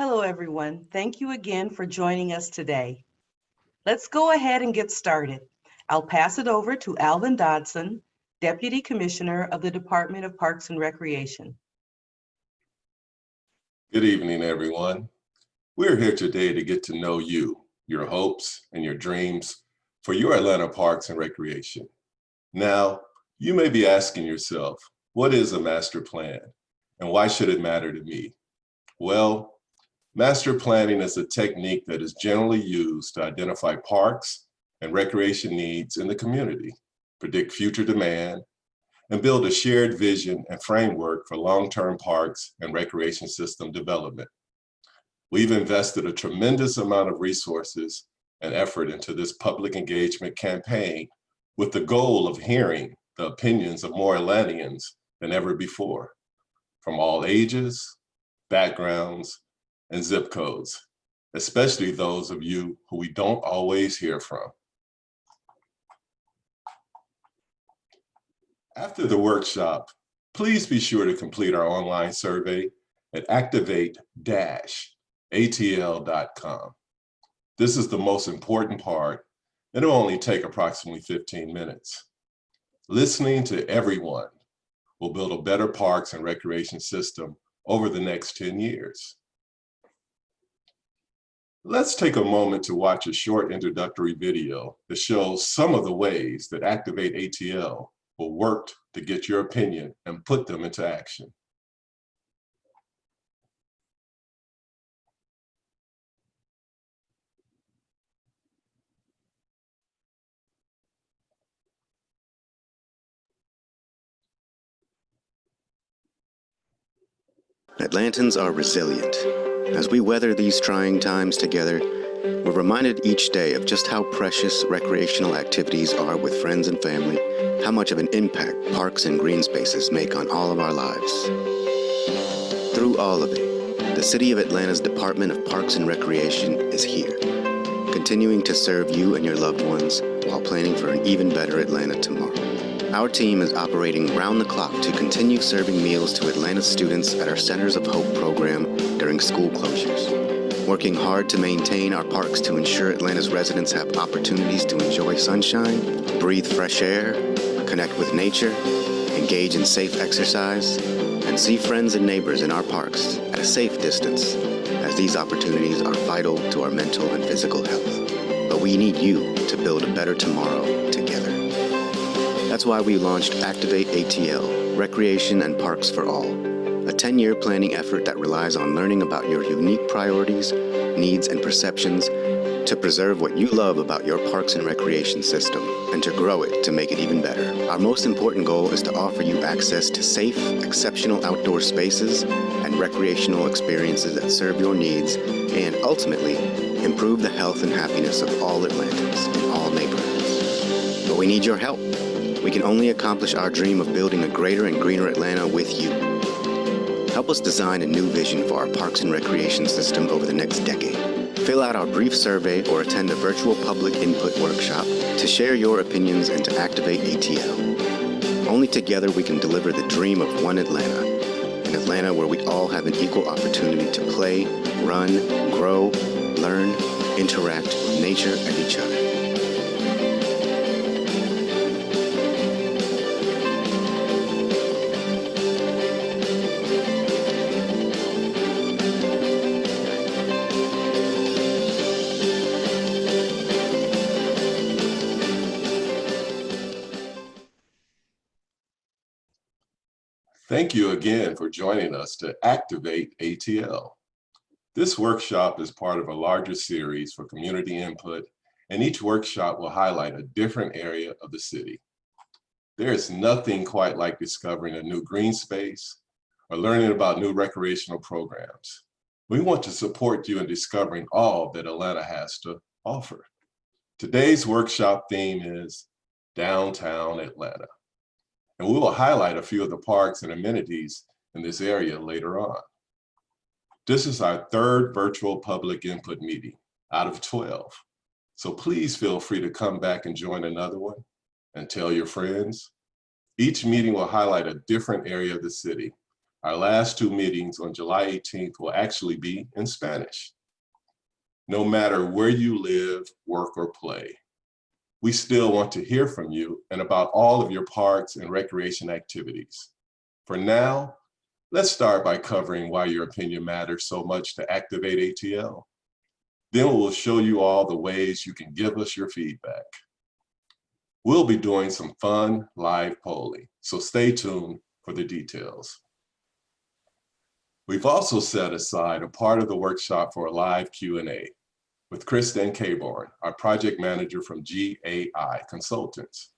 Hello, everyone. Thank you again for joining us today. Let's go ahead and get started. I'll pass it over to Alvin Dodson, Deputy Commissioner of the Department of Parks and Recreation. Good evening, everyone. We're here today to get to know you, your hopes and your dreams for your Atlanta Parks and Recreation. Now, you may be asking yourself, what is a master plan and why should it matter to me? Well, master planning is a technique that is generally used to identify parks and recreation needs in the community, predict future demand, and build a shared vision and framework for long-term parks and recreation system development. We've invested a tremendous amount of resources and effort into this public engagement campaign with the goal of hearing the opinions of more Atlanteans than ever before, from all ages, backgrounds, and zip codes, especially those of you who we don't always hear from. After the workshop, please be sure to complete our online survey at ActivateATL.com. This is the most important part, and it'll only take approximately 15 minutes. Listening to everyone will build a better parks and recreation system over the next 10 years. Let's take a moment to watch a short introductory video that shows some of the ways that ActivateATL will work to get your opinion and put them into action. Atlantans are resilient. As we weather these trying times together, we're reminded each day of just how precious recreational activities are with friends and family, how much of an impact parks and green spaces make on all of our lives. Through all of it, the City of Atlanta's Department of Parks and Recreation is here, continuing to serve you and your loved ones while planning for an even better Atlanta tomorrow. Our team is operating round the clock to continue serving meals to Atlanta students at our Centers of Hope program during school closures, working hard to maintain our parks to ensure Atlanta's residents have opportunities to enjoy sunshine, breathe fresh air, connect with nature, engage in safe exercise, and see friends and neighbors in our parks at a safe distance, as these opportunities are vital to our mental and physical health. But we need you to build a better tomorrow together. That's why we launched ActivateATL, Recreation and Parks for All, a 10-year planning effort that relies on learning about your unique priorities, needs, and perceptions to preserve what you love about your parks and recreation system and to grow it to make it even better. Our most important goal is to offer you access to safe, exceptional outdoor spaces and recreational experiences that serve your needs and, ultimately, improve the health and happiness of all Atlantans in all neighborhoods. But we need your help. We can only accomplish our dream of building a greater and greener Atlanta with you. Help us design a new vision for our parks and recreation system over the next decade. Fill out our brief survey or attend a virtual public input workshop to share your opinions and to activate ATL. Only together we can deliver the dream of one Atlanta, an Atlanta where we all have an equal opportunity to play, run, grow, learn, interact with nature and each other. Thank you again for joining us to Activate ATL. This workshop is part of a larger series for community input, and each workshop will highlight a different area of the city. There is nothing quite like discovering a new green space or learning about new recreational programs. We want to support you in discovering all that Atlanta has to offer. Today's workshop theme is Downtown Atlanta, and we will highlight a few of the parks and amenities in this area later on. This is our third virtual public input meeting out of 12. So please feel free to come back and join another one and tell your friends. Each meeting will highlight a different area of the city Our last two meetings on July 18th will actually be in Spanish. No matter where you live, work, or play, we still want to hear from you and about all of your parks and recreation activities. For now, let's start by covering why your opinion matters so much to ActivateATL. Then we'll show you all the ways you can give us your feedback. We'll be doing some fun live polling, so stay tuned for the details. We've also set aside a part of the workshop for a live Q&A with Kristen Caborn, our project manager from GAI Consultants.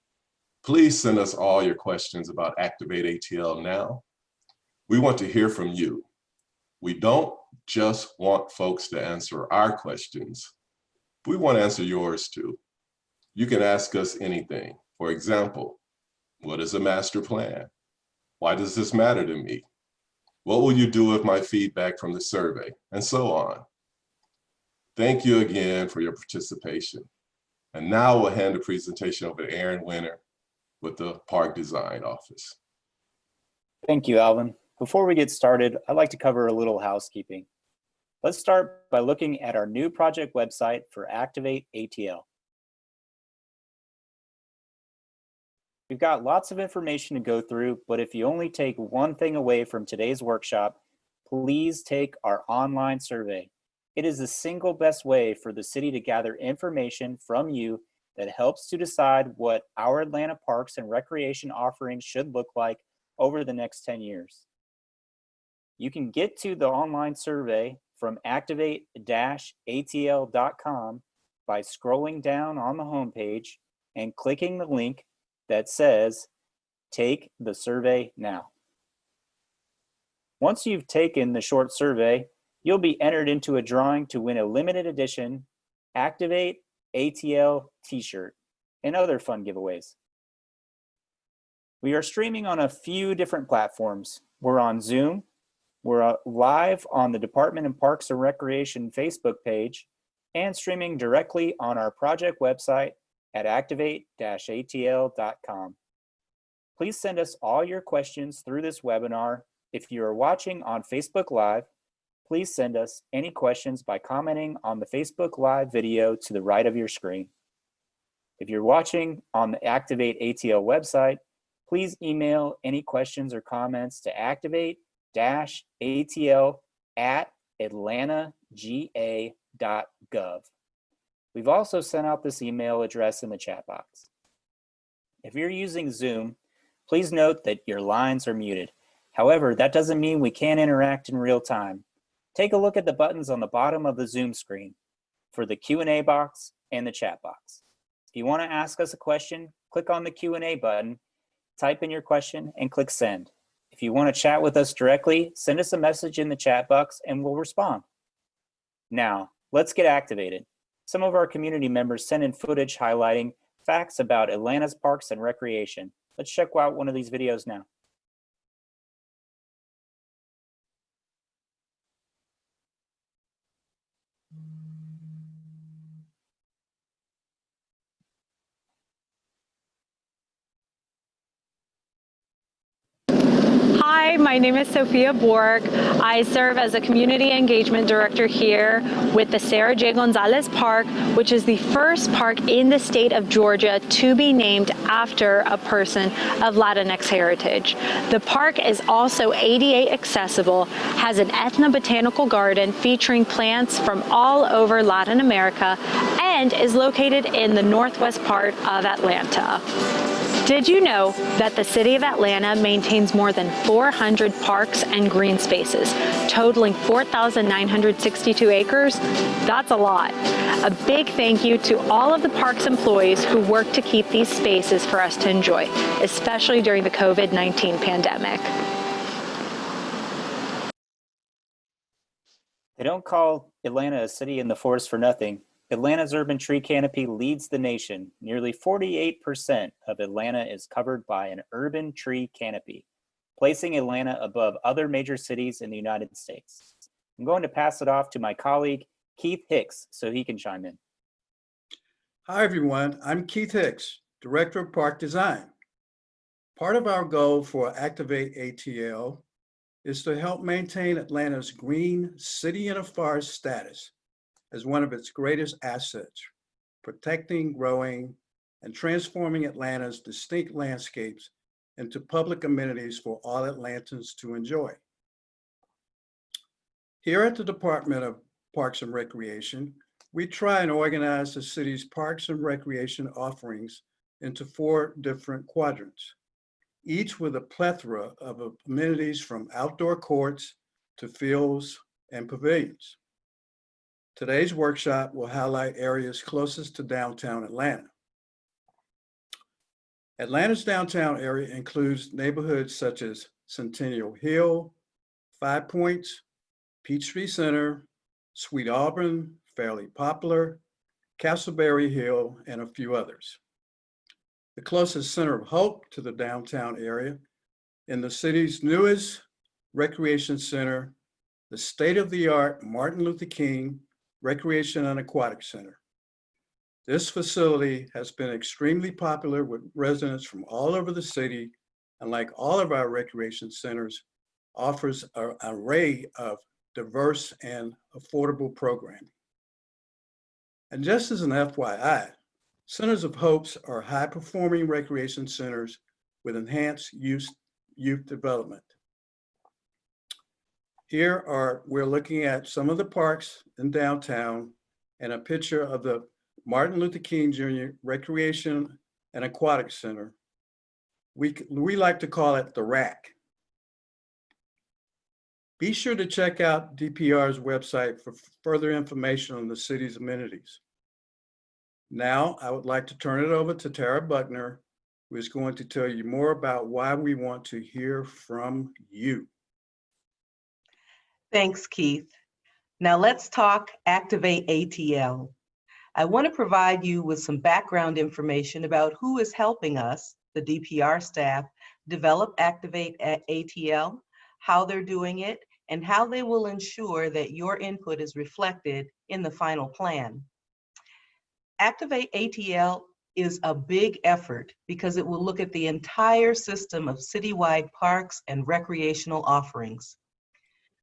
Please send us all your questions about ActivateATL now. We want to hear from you. We don't just want folks to answer our questions. We want to answer yours too. You can ask us anything. For example, what is a master plan? Why does this matter to me? What will you do with my feedback from the survey? And so on. Thank you again for your participation. And now we'll hand the presentation over to Aaron Winter with the Park Design Office. Thank you, Alvin. Before we get started, I'd like to cover a little housekeeping. Let's start by looking at our new project website for ActivateATL. We've got lots of information to go through, but if you only take one thing away from today's workshop, please take our online survey. It is the single best way for the city to gather information from you that helps to decide what our Atlanta parks and recreation offerings should look like over the next 10 years. You can get to the online survey from ActivateATL.com by scrolling down on the homepage and clicking the link that says, "Take the survey now." Once you've taken the short survey, you'll be entered into a drawing to win a limited edition ActivateATL t-shirt and other fun giveaways. We are streaming on a few different platforms. We're on Zoom, we're live on the Department of Parks and Recreation Facebook page, and streaming directly on our project website at ActivateATL.com. Please send us all your questions through this webinar. If you are watching on Facebook Live, please send us any questions by commenting on the Facebook Live video to the right of your screen. If you're watching on the ActivateATL website, please email any questions or comments to activateatl@atlantag.gov. We've also sent out this email address in the chat box. If you're using Zoom, please note that your lines are muted. However, that doesn't mean we can't interact in real time. Take a look at the buttons on the bottom of the Zoom screen for the Q&A box and the chat box. If you want to ask us a question, click on the Q&A button, type in your question, and click send. If you want to chat with us directly, send us a message in the chat box and we'll respond. Now, let's get activated. Some of our community members sent in footage highlighting facts about Atlanta's parks and recreation. Let's check out one of these videos now. Hi, my name is Sophia Borg. I serve as a Community Engagement Director here with the Sarah J. Gonzalez Park, which is the first park in the state of Georgia to be named after a person of Latinx heritage. The park is also ADA accessible, has an ethnobotanical garden featuring plants from all over Latin America, and is located in the northwest part of Atlanta. Did you know that the City of Atlanta maintains more than 400 parks and green spaces, totaling 4,962 acres? That's a lot. A big thank you to all of the parks employees who work to keep these spaces for us to enjoy, especially during the COVID-19 pandemic. They don't call Atlanta a city in the forest for nothing. Atlanta's urban tree canopy leads the nation. Nearly 48% of Atlanta is covered by an urban tree canopy, placing Atlanta above other major cities in the United States. I'm going to pass it off to my colleague, Keith Hicks, so he can chime in. Hi, everyone. I'm Keith Hicks, Director of Park Design. Part of our goal for ActivateATL is to help maintain Atlanta's green city and a forest status as one of its greatest assets, protecting, growing, and transforming Atlanta's distinct landscapes into public amenities for all Atlantans to enjoy. Here at the Department of Parks and Recreation, we try and organize the city's parks and recreation offerings into 4 different quadrants, each with a plethora of amenities from outdoor courts to fields and pavilions. Today's workshop will highlight areas closest to downtown Atlanta. Atlanta's downtown area includes neighborhoods such as Centennial Hill, 5 Points, Peachtree Center, Sweet Auburn, Fairleigh Poplar, Castleberry Hill, and a few others. The closest center of hope to the downtown area in the city's newest recreation center, the state-of-the-art Martin Luther King Recreation and Aquatic Center. This facility has been extremely popular with residents from all over the city, and like all of our recreation centers, offers an array of diverse and affordable programming. And just as an FYI, Centers of Hopes are high-performing recreation centers with enhanced youth development. We're looking at some of the parks in downtown and a picture of the Martin Luther King Jr. Recreation and Aquatic Center. We like to call it the RAC. Be sure to check out DPR's website for further information on the city's amenities. Now, I would like to turn it over to Tara Buckner, who is going to tell you more about why we want to hear from you. Thanks, Keith. Now let's talk ActivateATL. I want to provide you with some background information about who is helping us, the DPR staff, develop ActivateATL, how they're doing it, and how they will ensure that your input is reflected in the final plan. ActivateATL is a big effort because it will look at the entire system of citywide parks and recreational offerings.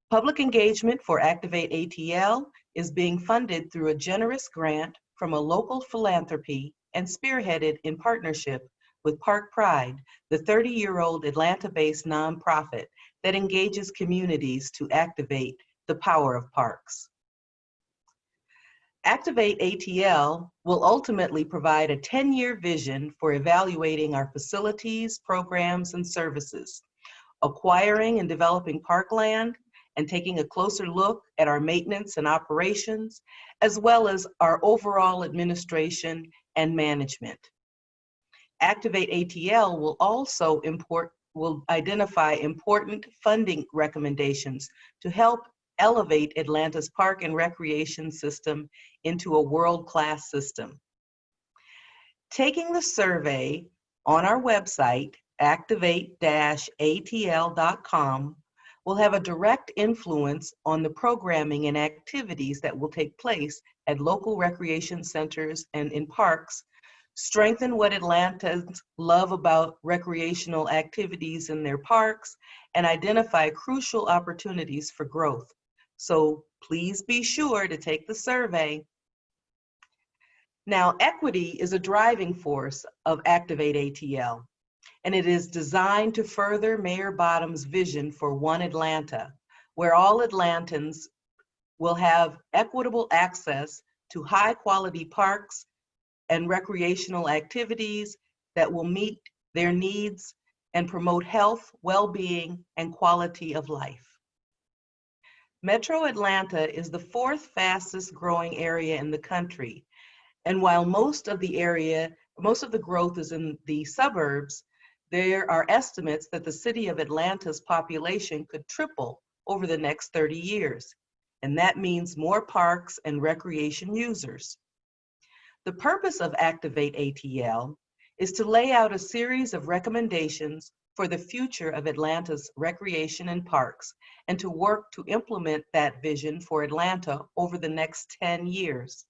Public engagement for ActivateATL is being funded through a generous grant from a local philanthropy and spearheaded in partnership with Park Pride, the 30-year-old Atlanta-based nonprofit that engages communities to activate the power of parks. ActivateATL will ultimately provide a 10-year vision for evaluating our facilities, programs, and services, acquiring and developing parkland, and taking a closer look at our maintenance and operations, as well as our overall administration and management. ActivateATL will also identify important funding recommendations to help elevate Atlanta's park and recreation system into a world-class system. Taking the survey on our website, ActivateATL.com, will have a direct influence on the programming and activities that will take place at local recreation centers and in parks, strengthen what Atlantans love about recreational activities in their parks, and identify crucial opportunities for growth. So please be sure to take the survey. Now, equity is a driving force of ActivateATL, and it is designed to further Mayor Bottom's vision for One Atlanta, where all Atlantans will have equitable access to high-quality parks and recreational activities that will meet their needs and promote health, well-being, and quality of life. Metro Atlanta is the 4th fastest growing area in the country. And while most of the growth is in the suburbs, there are estimates that the city of Atlanta's population could triple over the next 30 years. And that means more parks and recreation users. The purpose of ActivateATL is to lay out a series of recommendations for the future of Atlanta's recreation and parks, and to work to implement that vision for Atlanta over the next 10 years.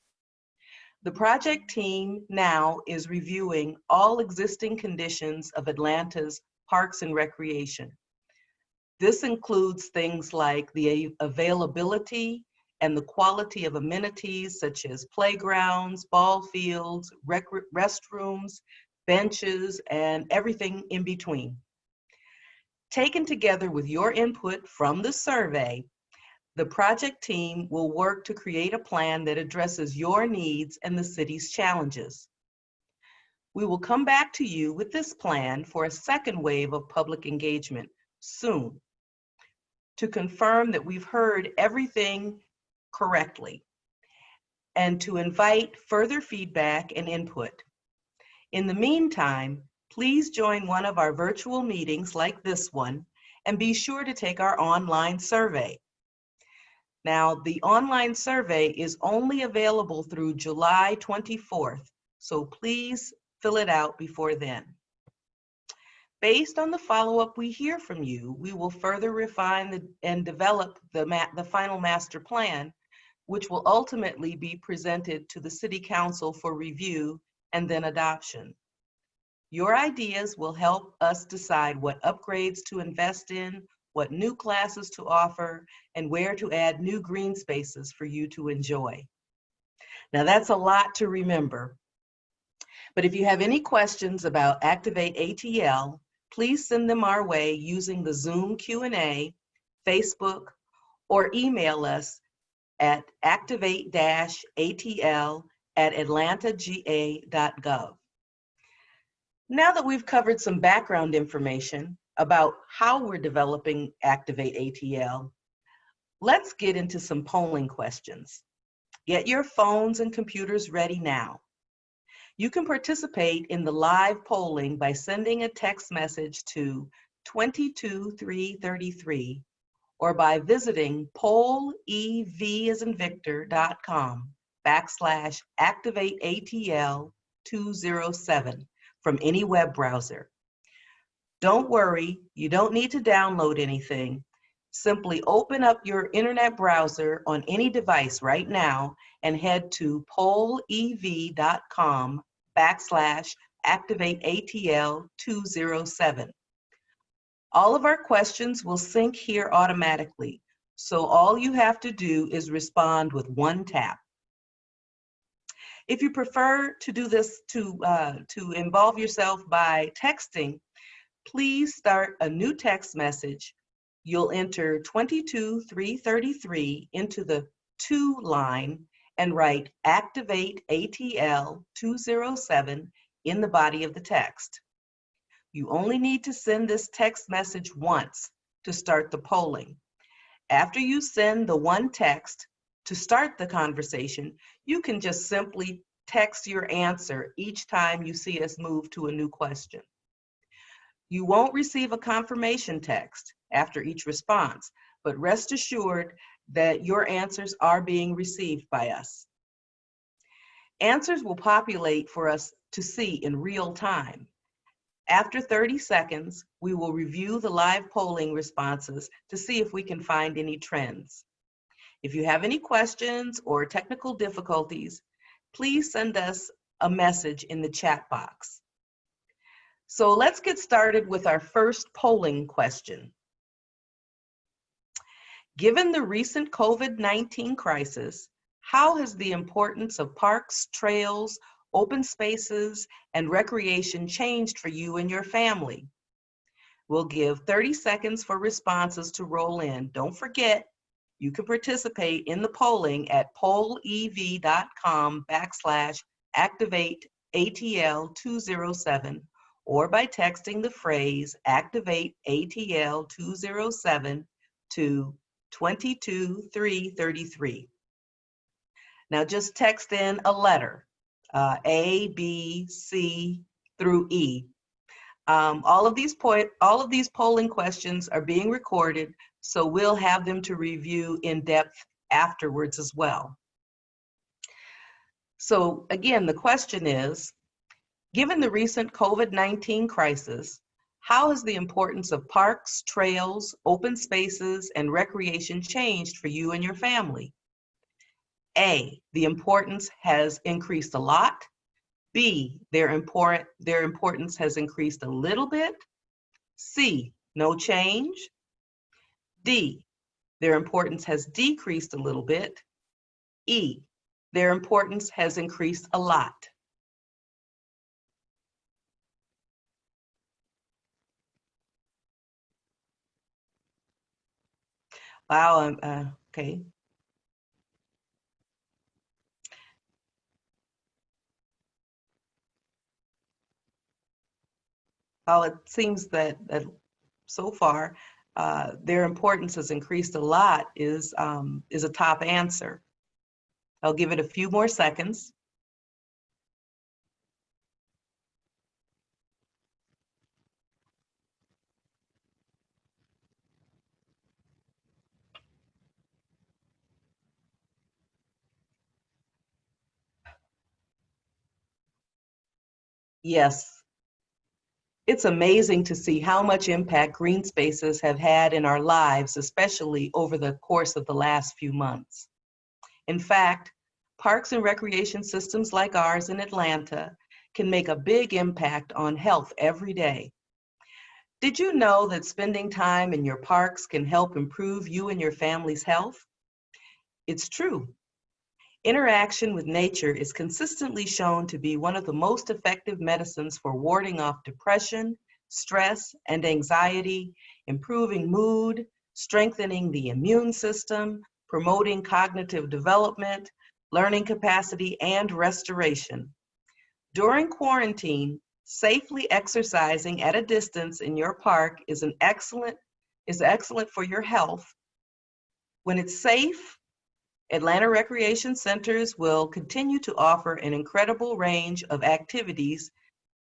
The project team now is reviewing all existing conditions of Atlanta's parks and recreation. This includes things like the availability and the quality of amenities such as playgrounds, ball fields, restrooms, benches, and everything in between. Taken together with your input from the survey, the project team will work to create a plan that addresses your needs and the city's challenges. We will come back to you with this plan for a second wave of public engagement soon to confirm that we've heard everything correctly and to invite further feedback and input. In the meantime, please join one of our virtual meetings like this one and be sure to take our online survey. Now, the online survey is only available through July 24th, so please fill it out before then. Based on the follow-up we hear from you, we will further refine and develop the final master plan, which will ultimately be presented to the City Council for review and then adoption. Your ideas will help us decide what upgrades to invest in, what new classes to offer, and where to add new green spaces for you to enjoy. Now that's a lot to remember, but if you have any questions about ActivateATL, please send them our way using the Zoom Q&A, Facebook, or email us at activate-atl@atlantaga.gov. Now that we've covered some background information about how we're developing ActivateATL, let's get into some polling questions. Get your phones and computers ready now. You can participate in the live polling by sending a text message to 22333 or by visiting pollev.com/ActivateATL207 from any web browser. Don't worry, you don't need to download anything. Simply open up your internet browser on any device right now and head to pollev.com/ActivateATL207. All of our questions will sync here automatically, so all you have to do is respond with one tap. If you prefer to do this to involve yourself by texting, please start a new text message. You'll enter 22333 into the to line and write ActivateATL207 in the body of the text. You only need to send this text message once to start the polling. After you send the one text to start the conversation, you can just simply text your answer each time you see us move to a new question. You won't receive a confirmation text after each response, but rest assured that your answers are being received by us. Answers will populate for us to see in real time. After 30 seconds, we will review the live polling responses to see if we can find any trends. If you have any questions or technical difficulties, please send us a message in the chat box. So let's get started with our first polling question. Given the recent COVID-19 crisis, how has the importance of parks, trails, open spaces, and recreation changed for you and your family? We'll give 30 seconds for responses to roll in. Don't forget, you can participate in the polling at pollev.com/ActivateATL207 or by texting the phrase ActivateATL207 to 22333. Now just text in a letter, A, B, C through E. All of these polling questions are being recorded, so we'll have them to review in depth afterwards as well. So again, the question is, given the recent COVID-19 crisis, how has the importance of parks, trails, open spaces, and recreation changed for you and your family? A, the importance has increased a lot. B, their importance has increased a little bit. C, no change. D, their importance has decreased a little bit. E, their importance has increased a lot. Wow, okay. Well, it seems that so far, their importance has increased a lot is a top answer. I'll give it a few more seconds. Yes, it's amazing to see how much impact green spaces have had in our lives, especially over the course of the last few months. In fact, parks and recreation systems like ours in Atlanta can make a big impact on health every day. Did you know that spending time in your parks can help improve you and your family's health? It's true. Interaction with nature is consistently shown to be one of the most effective medicines for warding off depression, stress, and anxiety, improving mood, strengthening the immune system, promoting cognitive development, learning capacity, and restoration. During quarantine, safely exercising at a distance in your park is excellent for your health. When it's safe, Atlanta Recreation Centers will continue to offer an incredible range of activities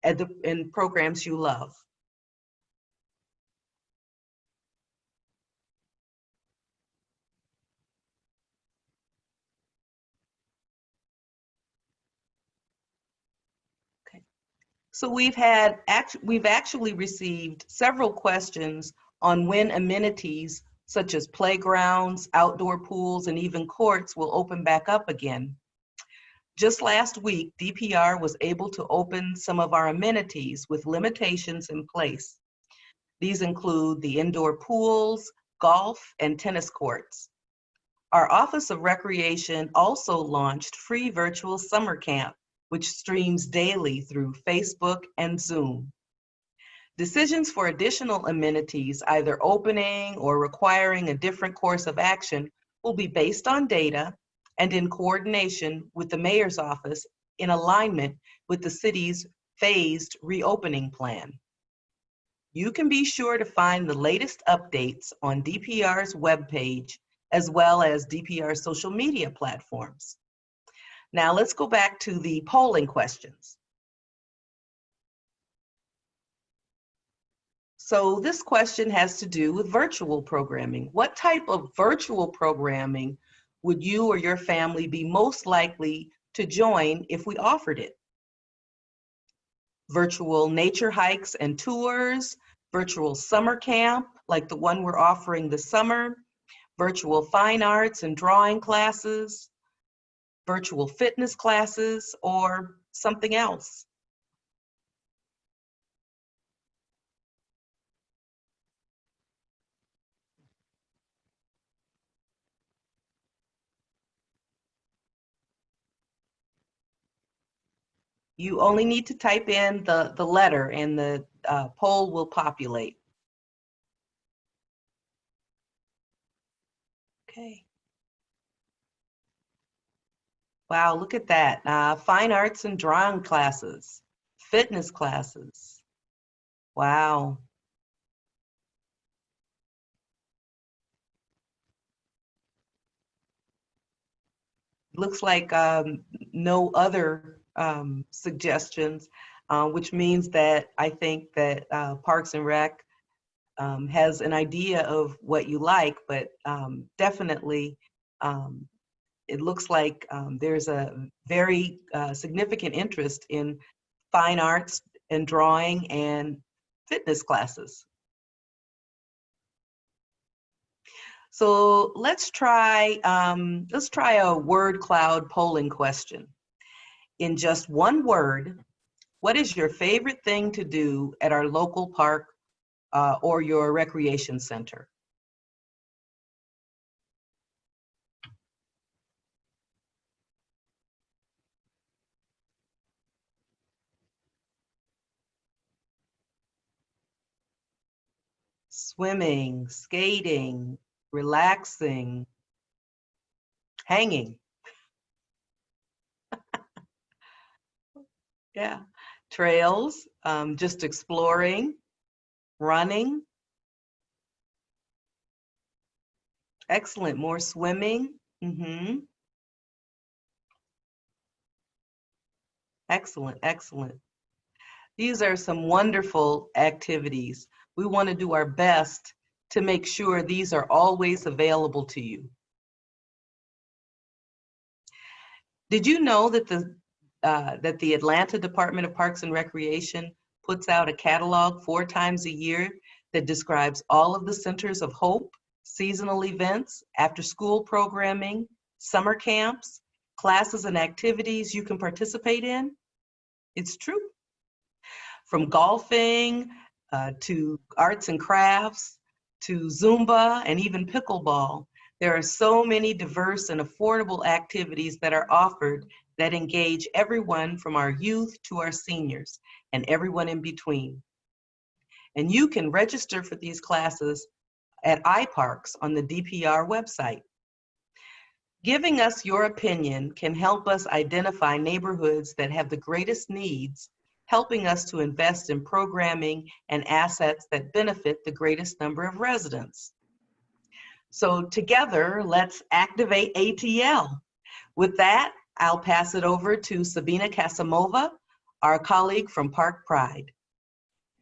and programs you love. Okay. So we've actually received several questions on when amenities such as playgrounds, outdoor pools, and even courts will open back up again. Just last week, DPR was able to open some of our amenities with limitations in place. These include the indoor pools, golf, and tennis courts. Our Office of Recreation also launched free virtual summer camp, which streams daily through Facebook and Zoom. Decisions for additional amenities, either opening or requiring a different course of action, will be based on data and in coordination with the mayor's office in alignment with the city's phased reopening plan. You can be sure to find the latest updates on DPR's webpage as well as DPR's social media platforms. Now let's go back to the polling questions. So this question has to do with virtual programming. What type of virtual programming would you or your family be most likely to join if we offered it? Virtual nature hikes and tours, virtual summer camp, like the one we're offering this summer, virtual fine arts and drawing classes, virtual fitness classes, or something else. You only need to type in the letter and the poll will populate. Okay. Wow, look at that. Fine arts and drawing classes, fitness classes. Wow. Looks like no other suggestions, which means that I think that Parks and Rec has an idea of what you like, but definitely it looks like there's a very significant interest in fine arts and drawing and fitness classes. So let's try a word cloud polling question. In just one word, what is your favorite thing to do at our local park or your recreation center? swimming, skating, relaxing, hanging. Yeah, trails, just exploring, running. Excellent, more swimming. Excellent, excellent. These are some wonderful activities. We want to do our best to make sure these are always available to you. Did you know that the Atlanta Department of Parks and Recreation puts out a catalog 4 times a year that describes all of the centers of hope, seasonal events, after-school programming, summer camps, classes and activities you can participate in? It's true. From golfing to arts and crafts to Zumba and even pickleball, there are so many diverse and affordable activities that are offered that engage everyone from our youth to our seniors and everyone in between. And you can register for these classes at iParks on the DPR website. Giving us your opinion can help us identify neighborhoods that have the greatest needs, helping us to invest in programming and assets that benefit the greatest number of residents. So together, let's activate ATL. With that, I'll pass it over to Sabina Kasimova, our colleague from Park Pride.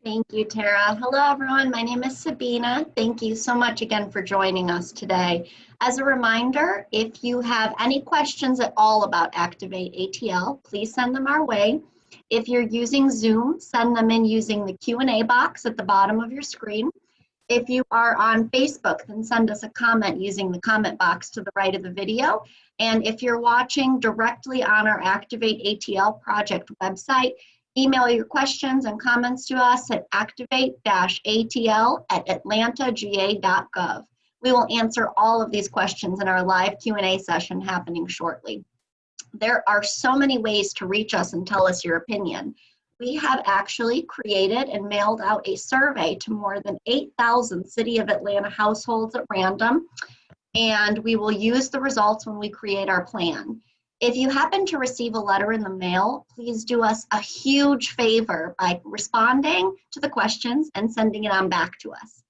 Thank you, Tara. Hello, everyone. My name is Sabina. Thank you so much again for joining us today. As a reminder, if you have any questions at all about ActivateATL, please send them our way. If you're using Zoom, send them in using the Q&A box at the bottom of your screen. If you are on Facebook, then send us a comment using the comment box to the right of the video. And if you're watching directly on our ActivateATL project website, email your questions and comments to us at activate-atl@atlantaga.gov. We will answer all of these questions in our live Q&A session happening shortly. There are so many ways to reach us and tell us your opinion. We have actually created and mailed out a survey to more than 8,000 City of Atlanta households at random, and we will use the results when we create our plan. If you happen to receive a letter in the mail, please do us a huge favor by responding to the questions and sending it on back to us.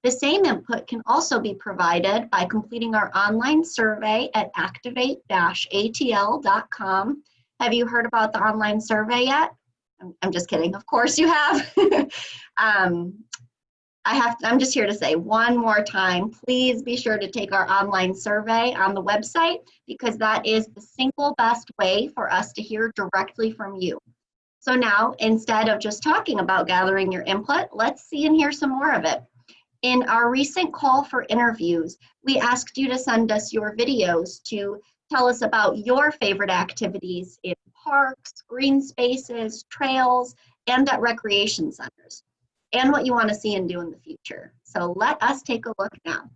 The same input can also be provided by completing our online survey at activate-atl.com. Have you heard about the online survey yet? I'm just kidding, of course you have. I'm just here to say one more time, please be sure to take our online survey on the website, because that is the single best way for us to hear directly from you. So now, instead of just talking about gathering your input, let's see and hear some more of it. In our recent call for interviews, we asked you to send us your videos to tell us about your favorite activities in parks, green spaces, trails, and at recreation centers, and what you want to see and do in the future. So let us take a look now.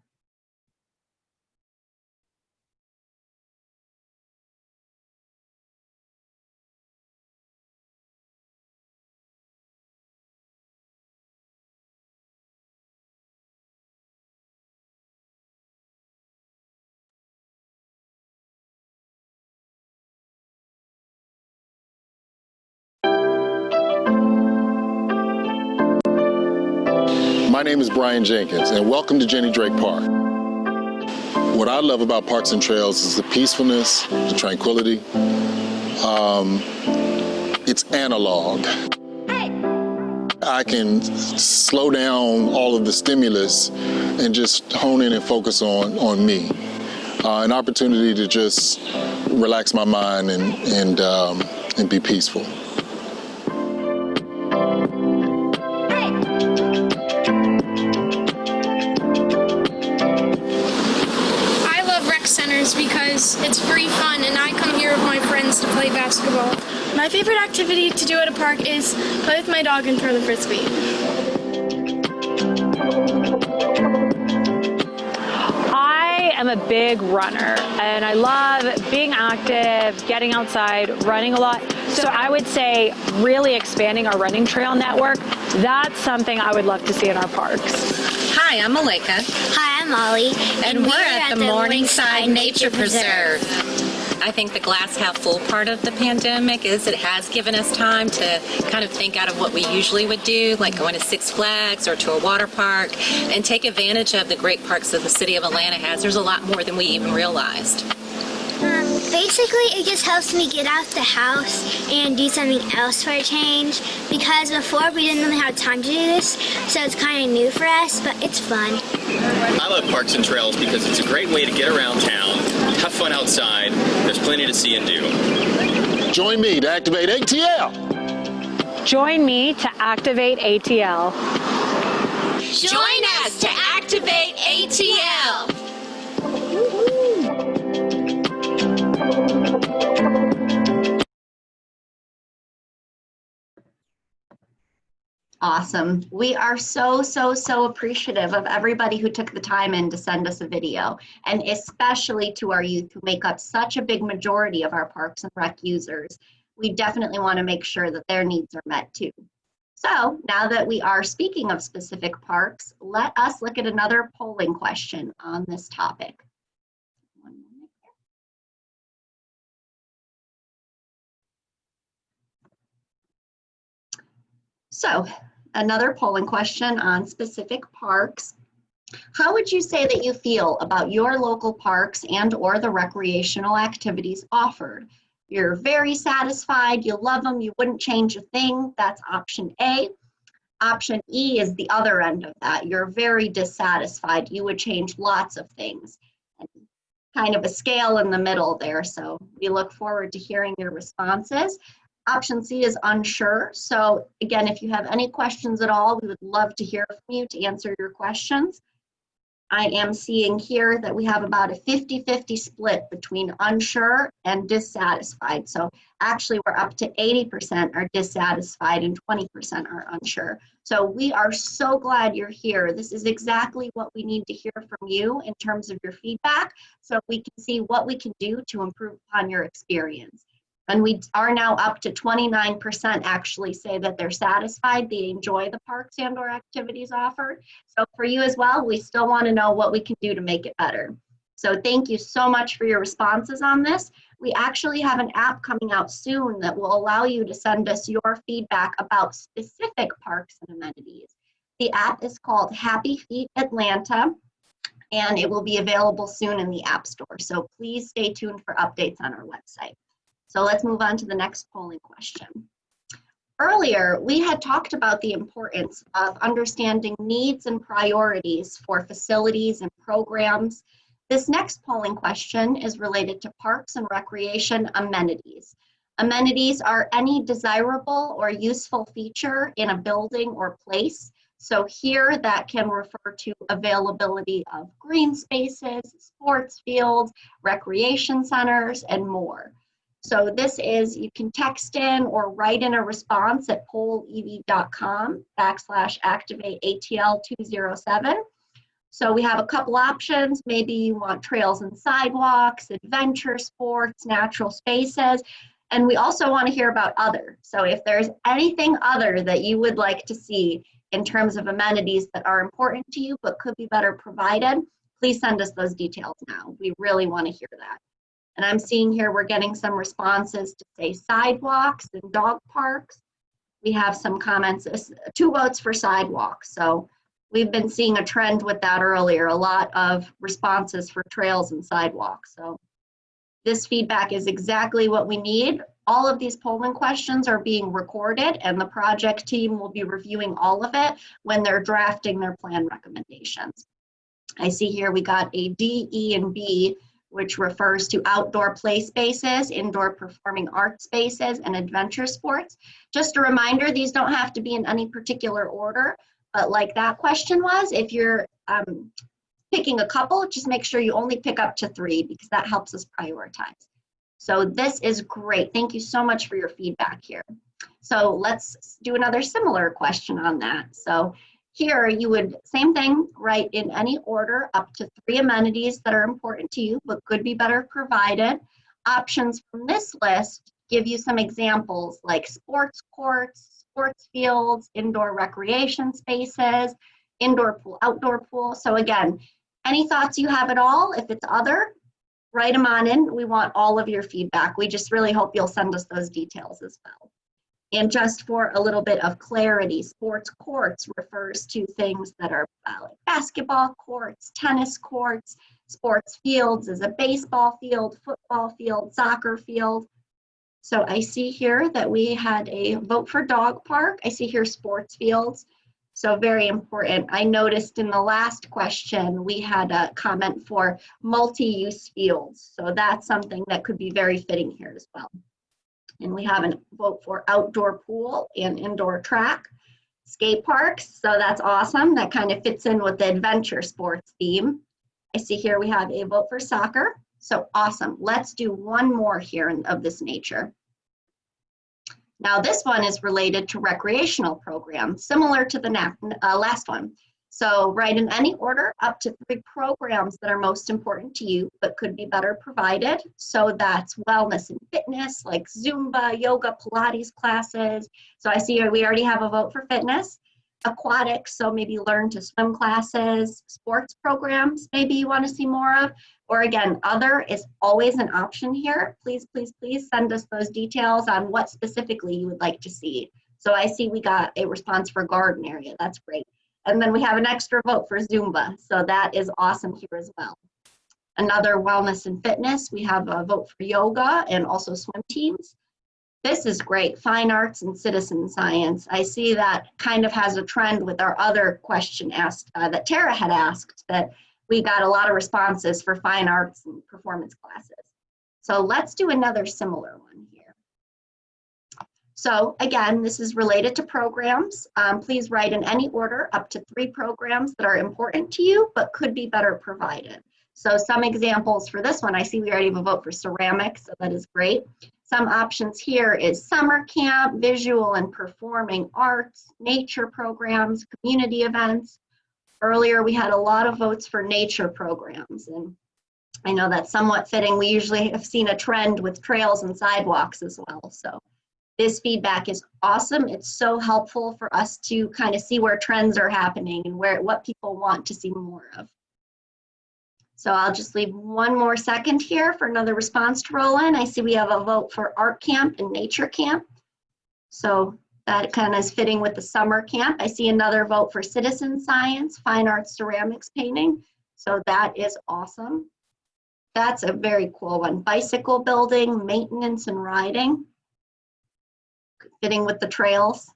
My name is Brian Jenkins, and welcome to Jenny Drake Park. What I love about Parks and Trails is the peacefulness, the tranquility. It's analog. I can slow down all of the stimulus and just hone in and focus on me. An opportunity to just relax my mind and be peaceful. Because it's free fun and I come here with my friends to play basketball. My favorite activity to do at a park is play with my dog and throw the frisbee. I am a big runner and I love being active, getting outside, running a lot. So I would say really expanding our running trail network. That's something I would love to see in our parks. Hi, Hi, I'm Malika. Hi, I'm Molly. And we're at the Morningside Nature Preserve. I think the glass half full part of the pandemic is it has given us time to kind of think out of what we usually would do, like going to Six Flags or to a water park, and take advantage of the great parks that the city of Atlanta has. There's a lot more than we even realized. Basically, it just helps me get out the house and do something else for a change, because before we didn't really have time to do this, so it's kind of new for us, but it's fun. I love parks and trails because it's a great way to get around town, have fun outside. There's plenty to see and do. Join me to activate ATL. Join me to activate ATL. Join us to activate ATL. Awesome. We are so appreciative of everybody who took the time in to send us a video, and especially to our youth who make up such a big majority of our Parks and Rec users. We definitely want to make sure that their needs are met too. So now that we are speaking of specific parks, let us look at another polling question on this topic. So another polling question on specific parks. How would you say that you feel about your local parks and or the recreational activities offered? You're very satisfied, you love them, you wouldn't change a thing. That's option A. Option E is the other end of that. You're very dissatisfied, you would change lots of things. And kind of a scale in the middle there. So we look forward to hearing your responses. Option C is unsure. So again, if you have any questions at all, we would love to hear from you to answer your questions. I am seeing here that we have about a 50-50 split between unsure and dissatisfied. So actually we're up to 80% are dissatisfied and 20% are unsure. So we are so glad you're here. This is exactly what we need to hear from you in terms of your feedback, so we can see what we can do to improve upon your experience. And we are now up to 29% actually say that they're satisfied, they enjoy the parks and or activities offered. So for you as well, we still want to know what we can do to make it better. So thank you so much for your responses on this. We actually have an app coming out soon that will allow you to send us your feedback about specific parks and amenities. The app is called Happy Feet Atlanta, and it will be available soon in the App Store. So please stay tuned for updates on our website. So let's move on to the next polling question. Earlier, we had talked about the importance of understanding needs and priorities for facilities and programs. This next polling question is related to parks and recreation amenities. Amenities are any desirable or useful feature in a building or place. So here that can refer to availability of green spaces, sports fields, recreation centers, and more. So this is, you can text in or write in a response at pollev.com/ActivateATL207. So we have a couple options. Maybe you want trails and sidewalks, adventure sports, natural spaces, and we also want to hear about other. So if there's anything other that you would like to see in terms of amenities that are important to you but could be better provided, please send us those details now. We really want to hear that. And I'm seeing here we're getting some responses to say sidewalks and dog parks. We have some comments, 2 votes for sidewalks. So we've been seeing a trend with that earlier, a lot of responses for trails and sidewalks. So this feedback is exactly what we need. All of these polling questions are being recorded, and the project team will be reviewing all of it when they're drafting their plan recommendations. I see here we got a D, E, and B, which refers to outdoor play spaces, indoor performing arts spaces, and adventure sports. Just a reminder, these don't have to be in any particular order, but like that question was, if you're picking a couple, just make sure you only pick up to 3 because that helps us prioritize. So this is great. Thank you so much for your feedback here. So let's do another similar question on that. So here you would, same thing, write in any order up to 3 amenities that are important to you but could be better provided. Options from this list give you some examples like sports courts, sports fields, indoor recreation spaces, indoor pool, outdoor pool. So again, any thoughts you have at all, if it's other, write them on in. We want all of your feedback. We just really hope you'll send us those details as well. And just for a little bit of clarity, sports courts refers to things that are like basketball courts, tennis courts. Sports fields is a baseball field, football field, soccer field. So I see here that we had a vote for dog park. I see here sports fields. So very important. I noticed in the last question, we had a comment for multi-use fields. So that's something that could be very fitting here as well. And we have a vote for outdoor pool and indoor track, skate parks. So that's awesome. That kind of fits in with the adventure sports theme. I see here we have a vote for soccer. So awesome. Let's do one more here of this nature. Now this one is related to recreational programs, similar to the last one. So write in any order up to 3 programs that are most important to you, but could be better provided. So that's wellness and fitness, like Zumba, yoga, Pilates classes. So I see here we already have a vote for fitness. Aquatics, so maybe learn to swim classes, sports programs, maybe you want to see more of, or again, other is always an option here. Please, please, please send us those details on what specifically you would like to see. So I see we got a response for garden area, that's great. And then we have an extra vote for Zumba, so that is awesome here as well. Another wellness and fitness, we have a vote for yoga and also swim teams. This is great, fine arts and citizen science. I see that kind of has a trend with our other question asked that Tara had asked, that we got a lot of responses for fine arts and performance classes. So let's do another similar one here. So again, this is related to programs. Please write in any order up to 3 programs that are important to you, but could be better provided. So some examples for this one, I see we already have a vote for ceramics, so that is great. Some options here is summer camp, visual and performing arts, nature programs, community events. Earlier, we had a lot of votes for nature programs, and I know that's somewhat fitting. We usually have seen a trend with trails and sidewalks as well. So this feedback is awesome. It's so helpful for us to kind of see where trends are happening and what people want to see more of. So I'll just leave one more second here for another response to roll in. I see we have a vote for art camp and nature camp. So that kind of is fitting with the summer camp. I see another vote for citizen science, fine arts, ceramics, painting. So that is awesome. That's a very cool one. Bicycle building, maintenance and riding. Fitting with the trails.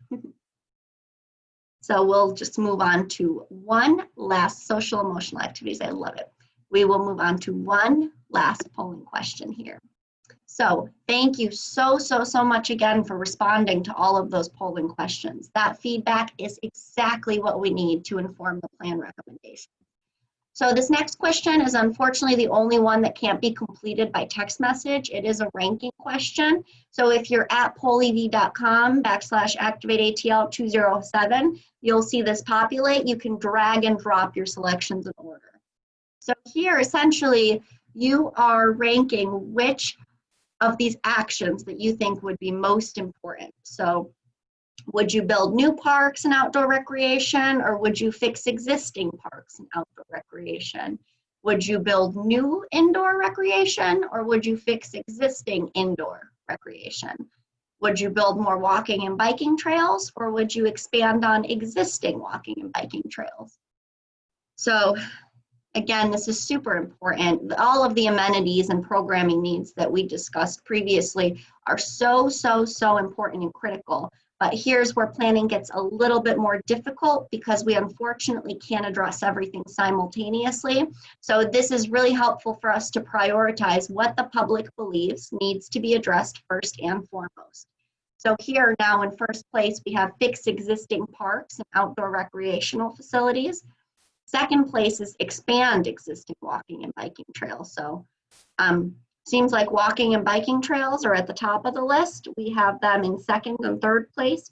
So we'll just move on to one last social emotional activities. I love it. We will move on to one last polling question here. So thank you so much again for responding to all of those polling questions. That feedback is exactly what we need to inform the plan recommendation. So this next question is unfortunately the only one that can't be completed by text message. It is a ranking question. So if you're at pollev.com/ActivateATL207, you'll see this populate. You can drag and drop your selections in order. So here, essentially, you are ranking which of these actions that you think would be most important. So would you build new parks and outdoor recreation, or would you fix existing parks and outdoor recreation? Would you build new indoor recreation, or would you fix existing indoor recreation? Would you build more walking and biking trails, or would you expand on existing walking and biking trails? So again, this is super important. All of the amenities and programming needs that we discussed previously are so important and critical. But here's where planning gets a little bit more difficult because we unfortunately can't address everything simultaneously. So this is really helpful for us to prioritize what the public believes needs to be addressed first and foremost. So here now in first place, we have fix existing parks and outdoor recreational facilities. Second place is expand existing walking and biking trails. So seems like walking and biking trails are at the top of the list. We have them in second and third place.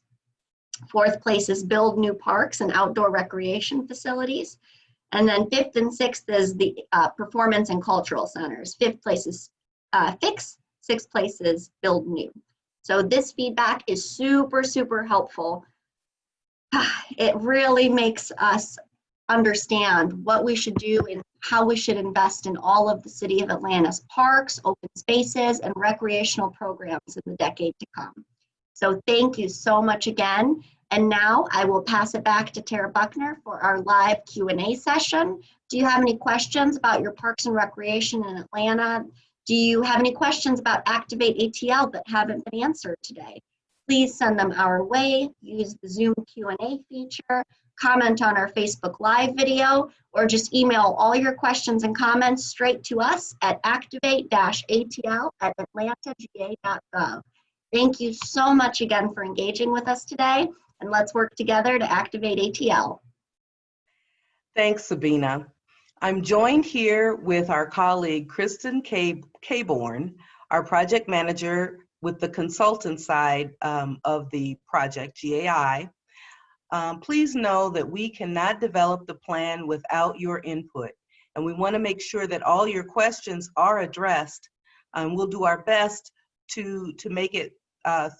Fourth place is build new parks and outdoor recreation facilities. And then fifth and sixth is the performance and cultural centers. Fifth place is fix, sixth place is build new. So this feedback is super helpful. It really makes us understand what we should do and how we should invest in all of the City of Atlanta's parks, open spaces, and recreational programs in the decade to come. So thank you so much again. And now I will pass it back to Tara Buckner for our live Q&A session. Do you have any questions about your parks and recreation in Atlanta? Do you have any questions about ActivateATL that haven't been answered today? Please send them our way, use the Zoom Q&A feature, comment on our Facebook Live video, or just email all your questions and comments straight to us at activate-atl@atlantagA.gov. Thank you so much again for engaging with us today, and let's work together to activate ATL. Thanks, Sabina. I'm joined here with our colleague, Kristen Caborn, our project manager with the consultant side of the project, GAI. Please know that we cannot develop the plan without your input, and we want to make sure that all your questions are addressed. We'll do our best to make it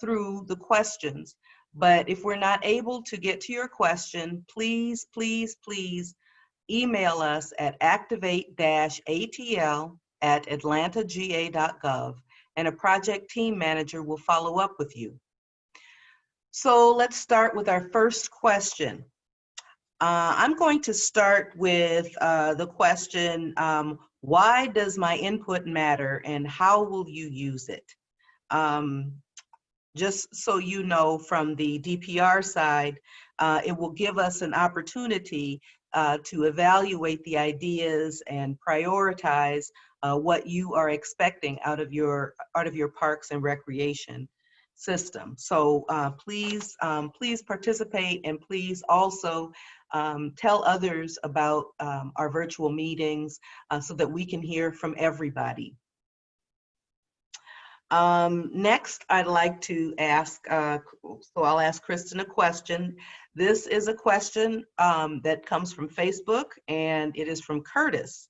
through the questions. But if we're not able to get to your question, please, please, please email us at activate-atl@atlantagA.gov, and a project team manager will follow up with you. So let's start with our first question. I'm going to start with the question, why does my input matter and how will you use it? Just so you know, from the DPR side, it will give us an opportunity to evaluate the ideas and prioritize what you are expecting out of your parks and recreation system. So please participate, and please also tell others about our virtual meetings so that we can hear from everybody. Next, I'd like to ask, so I'll ask Kristen a question. This is a question that comes from Facebook, and it is from Curtis.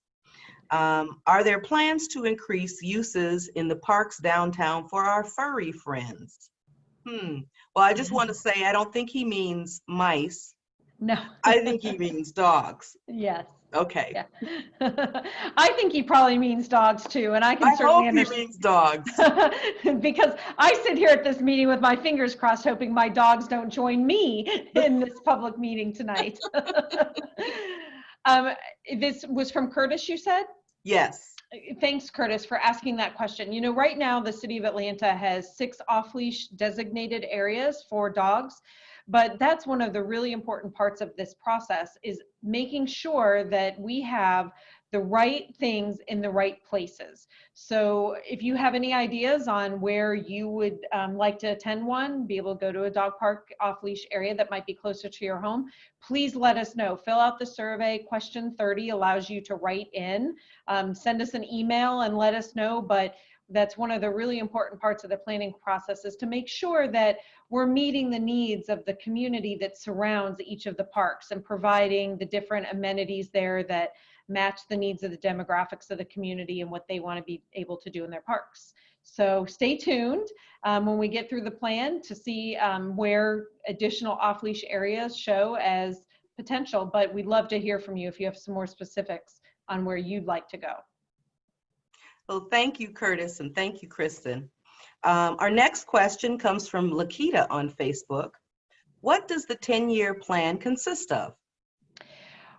Are there plans to increase uses in the parks downtown for our furry friends? Well, I just want to say, I don't think he means mice. No. I think he means dogs. Yes. Okay. Yeah. I think he probably means dogs too, and I can certainly understand. He means dogs. Because I sit here at this meeting with my fingers crossed, hoping my dogs don't join me in this public meeting tonight. This was from Curtis, you said? Yes. Thanks, Curtis, for asking that question. You know, right now the City of Atlanta has 6 off-leash designated areas for dogs. But that's one of the really important parts of this process, is making sure that we have the right things in the right places. So if you have any ideas on where you would like to attend one, be able to go to a dog park off-leash area that might be closer to your home, please let us know. Fill out the survey. Question 30 allows you to write in. Send us an email and let us know. But that's one of the really important parts of the planning process, is to make sure that we're meeting the needs of the community that surrounds each of the parks and providing the different amenities there that match the needs of the demographics of the community and what they want to be able to do in their parks. So stay tuned when we get through the plan to see where additional off-leash areas show as potential, but we'd love to hear from you if you have some more specifics on where you'd like to go. Well, thank you, Curtis, and thank you, Kristen. Our next question comes from Lakita on Facebook. What does the 10-year plan consist of?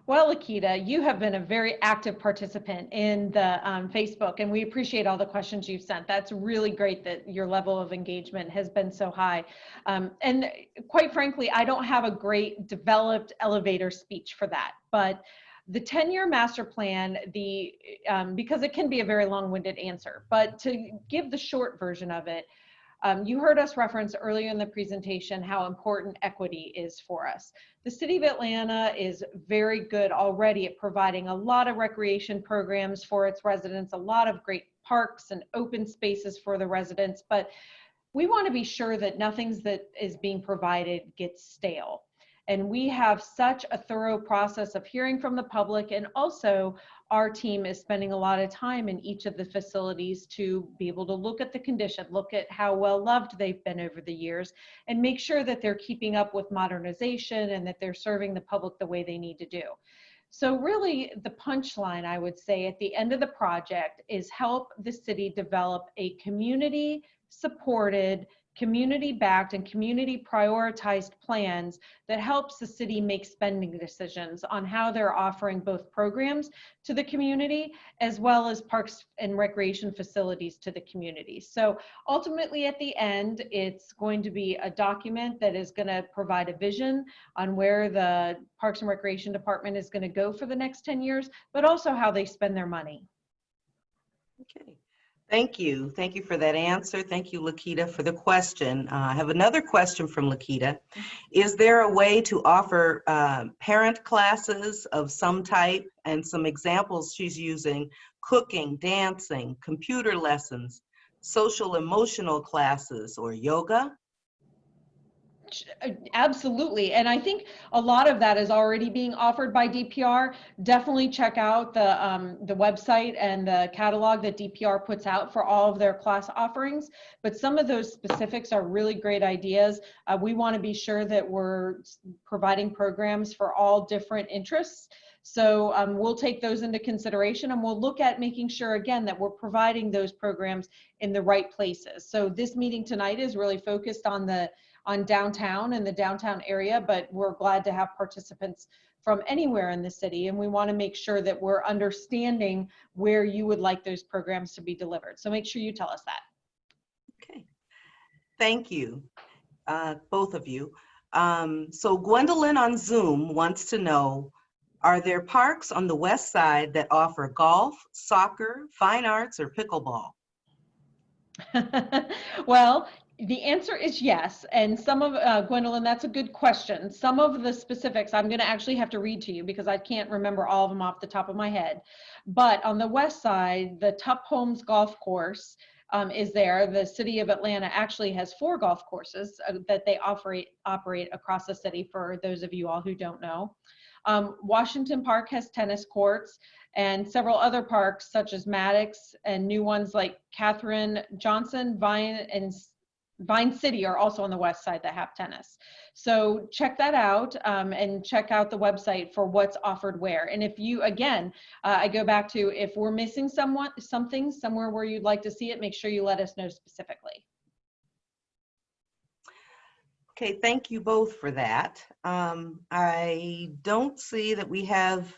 Well, Lakita, you have been a very active participant in the Facebook, and we appreciate all the questions you've sent. That's really great that your level of engagement has been so high. And quite frankly, I don't have a great developed elevator speech for that, but the 10-year master plan, because it can be a very long-winded answer, but to give the short version of it, you heard us reference earlier in the presentation how important equity is for us. The City of Atlanta is very good already at providing a lot of recreation programs for its residents, a lot of great parks and open spaces for the residents, but we want to be sure that nothing that is being provided gets stale. And we have such a thorough process of hearing from the public, and also our team is spending a lot of time in each of the facilities to be able to look at the condition, look at how well loved they've been over the years, and make sure that they're keeping up with modernization and that they're serving the public the way they need to do. So really the punchline, I would say, at the end of the project is help the city develop a community supported, community-backed, and community prioritized plans that helps the city make spending decisions on how they're offering both programs to the community as well as parks and recreation facilities to the community. So ultimately at the end, it's going to be a document that is going to provide a vision on where the Parks and Recreation Department is going to go for the next 10 years, but also how they spend their money. Okay. Thank you. Thank you for that answer. Thank you, Lakita, for the question. I have another question from Lakita. Is there a way to offer parent classes of some type? And some examples she's using: cooking, dancing, computer lessons, social emotional classes, or yoga? Absolutely. And I think a lot of that is already being offered by DPR. Definitely check out the website and the catalog that DPR puts out for all of their class offerings. But some of those specifics are really great ideas. We want to be sure that we're providing programs for all different interests. So we'll take those into consideration, and we'll look at making sure, again, that we're providing those programs in the right places. So this meeting tonight is really focused on downtown and the downtown area, but we're glad to have participants from anywhere in the city, and we want to make sure that we're understanding where you would like those programs to be delivered. So make sure you tell us that. Okay. Thank you, both of you. So Gwendolyn on Zoom wants to know, are there parks on the west side that offer golf, soccer, fine arts, or pickleball? Well, the answer is yes. And some of, Gwendolyn, that's a good question. Some of the specifics I'm going to actually have to read to you because I can't remember all of them off the top of my head. But on the west side, the Tup Homes Golf Course is there. The city of Atlanta actually has 4 golf courses that they operate across the city, for those of you all who don't know. Washington Park has tennis courts, and several other parks such as Maddox and new ones like Catherine Johnson, Vine City are also on the west side that have tennis. So check that out and check out the website for what's offered where. And if you, again, I go back to, if we're missing something somewhere where you'd like to see it, make sure you let us know specifically. Okay, thank you both for that. I don't see that we have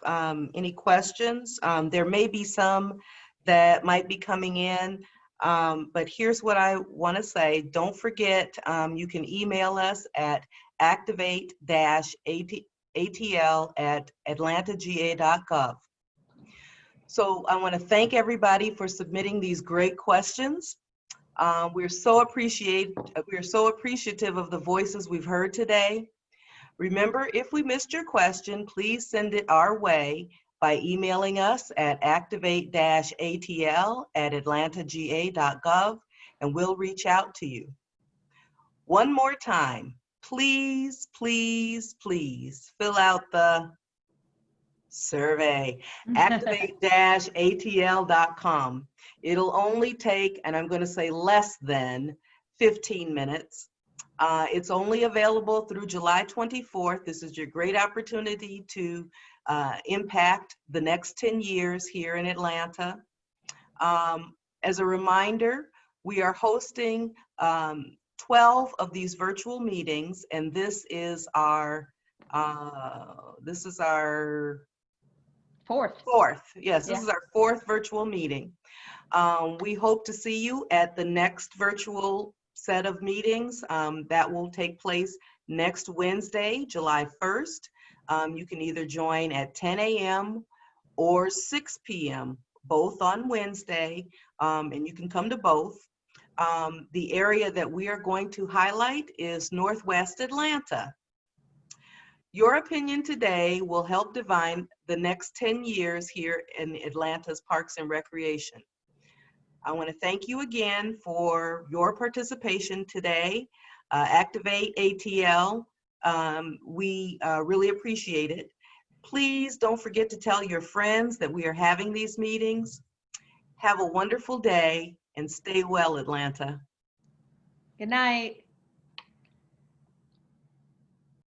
any questions. There may be some that might be coming in, but here's what I want to say. Don't forget, you can email us at ActivateATL@atlantagA.gov. So I want to thank everybody for submitting these great questions. We're so appreciative of the voices we've heard today. Remember, if we missed your question, please send it our way by emailing us at activateatl@atlantagA.gov, and we'll reach out to you. One more time, please, please, please fill out the survey, activate-atl.com. It'll only take, and I'm going to say less than 15 minutes. It's only available through July 24th. This is your great opportunity to impact the next 10 years here in Atlanta. As a reminder, we are hosting 12 of these virtual meetings, and this is our fourth. Yes, this is our 4th virtual meeting. We hope to see you at the next virtual set of meetings that will take place next Wednesday, July 1st. You can either join at 10 a.m. or 6 p.m., both on Wednesday, and you can come to both. The area that we are going to highlight is Northwest Atlanta. Your opinion today will help define the next 10 years here in Atlanta's Parks and Recreation. I want to thank you again for your participation today. ActivateATL, we really appreciate it. Please don't forget to tell your friends that we are having these meetings. Have a wonderful day and stay well, Atlanta. Good night.